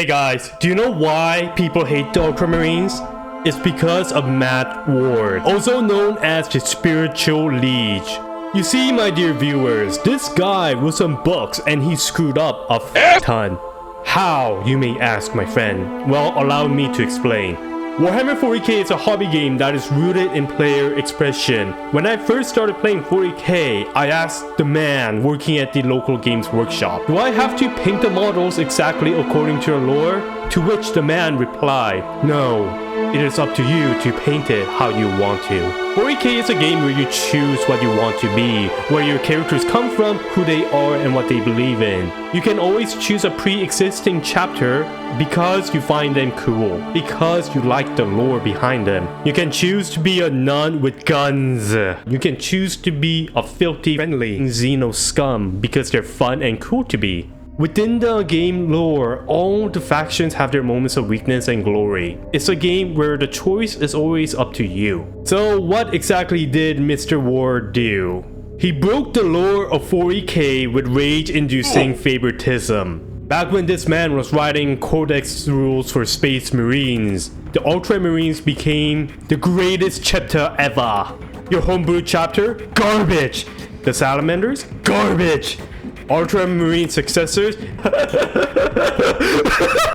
Hey guys, do you know why people hate the Ultramarines? It's because of Matt Ward, also known as the Spiritual Liege. You see, my dear viewers, this guy wrote some books and he screwed up a ton. How, you may ask, my friend? Well, allow me to explain. Warhammer 40k is a hobby game that is rooted in player expression. When I first started playing 40k, I asked the man working at the local games workshop, do I have to paint the models exactly according to the lore? To which the man replied, no, it is up to you to paint it how you want to. 40k is a game where you choose what you want to be, where your characters come from, who they are, and what they believe in. You can always choose a pre-existing chapter because you find them cool, because you like the lore behind them. You can choose to be a nun with guns. You can choose to be a filthy, friendly Xeno scum because they're fun and cool to be. Within the game lore, all the factions have their moments of weakness and glory. It's a game where the choice is always up to you. So what exactly did Mr. Ward do? He broke the lore of 40k with rage-inducing favoritism. Back when this man was writing Codex rules for Space Marines, the Ultramarines became the greatest chapter ever. Your homebrew chapter? Garbage! The Salamanders? Garbage! Ultramarine successors?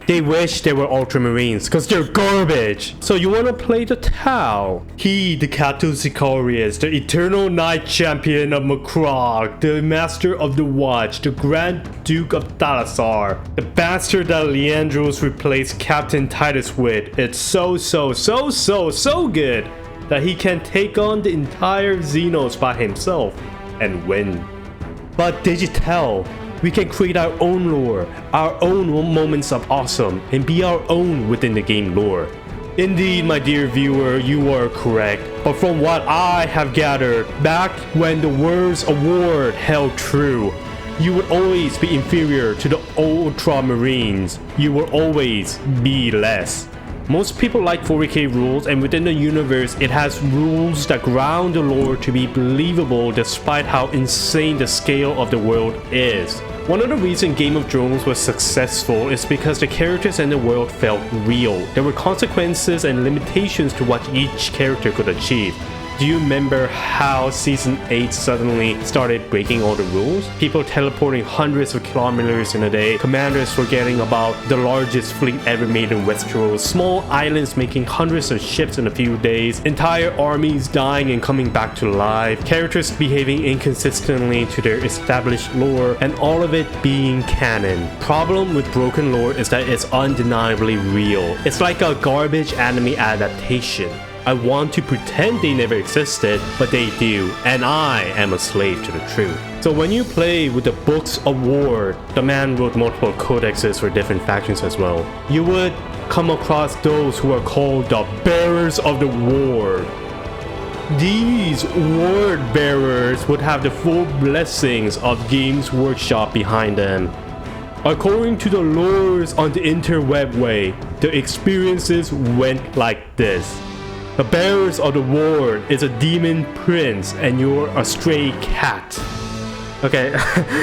They wish they were Ultramarines because they're garbage. So you want to play the Tau? He, the Cato Sicarius, the Eternal Knight Champion of Macrog, the Master of the Watch, the Grand Duke of Thalassar, the bastard that Leandros replaced Captain Titus with. It's so good that he can take on the entire Xenos by himself and win. But did you tell? We can create our own lore, our own moments of awesome, and be our own within the game lore. Indeed, my dear viewer, you are correct. But from what I have gathered, back when the words award held true, you would always be inferior to the Ultramarines. You will always be less. Most people like 40k rules, and within the universe it has rules that ground the lore to be believable despite how insane the scale of the world is. One of the reasons Game of Thrones was successful is because the characters and the world felt real. There were consequences and limitations to what each character could achieve. Do you remember how Season 8 suddenly started breaking all the rules? People teleporting hundreds of kilometers in a day, commanders forgetting about the largest fleet ever made in Westeros, small islands making hundreds of ships in a few days, entire armies dying and coming back to life, characters behaving inconsistently to their established lore, and all of it being canon. Problem with broken lore is that it's undeniably real. It's like a garbage anime adaptation. I want to pretend they never existed, but they do, and I am a slave to the truth. So when you play with the Books of War, the man wrote multiple codexes for different factions as well, you would come across those who are called the Bearers of the Ward. These Wardbearers would have the full blessings of Games Workshop behind them. According to the lores on the interweb way, the experiences went like this. The Bearers of the Ward is a demon prince and you're a stray cat. Okay,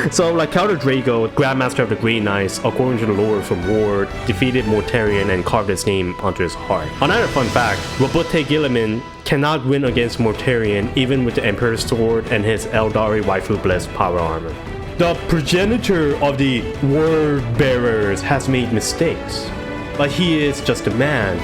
so like Count Drago, Grandmaster of the Grey Knights, according to the lore from Ward, defeated Mortarion and carved his name onto his heart. Another fun fact, Robote Guilliman cannot win against Mortarion even with the Emperor's Sword and his Eldari Waifu Blessed power armor. The progenitor of the Wardbearers has made mistakes, but he is just a man.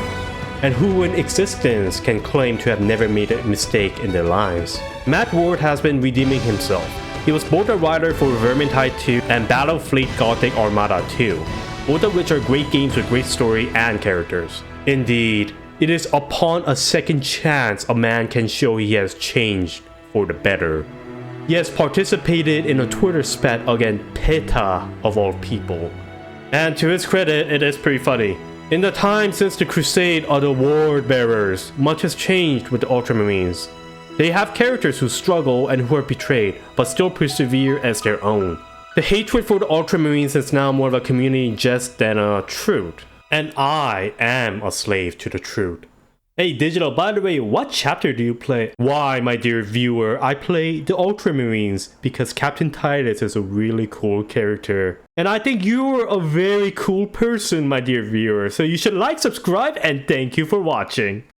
And who in existence can claim to have never made a mistake in their lives? Matt Ward has been redeeming himself. He was both a writer for Vermintide 2 and Battlefleet Gothic Armada 2, both of which are great games with great story and characters. Indeed, it is upon a second chance a man can show he has changed for the better. He has participated in a Twitter spat against PETA of all people. And to his credit, it is pretty funny. In the time since the crusade of the Wardbearers, much has changed with the Ultramarines. They have characters who struggle and who are betrayed, but still persevere as their own. The hatred for the Ultramarines is now more of a community jest than a truth. And I am a slave to the truth. Hey Digital, by the way, what chapter do you play? Why, my dear viewer, I play the Ultramarines because Captain Titus is a really cool character. And I think you're a very cool person, my dear viewer. So you should like, subscribe, and thank you for watching.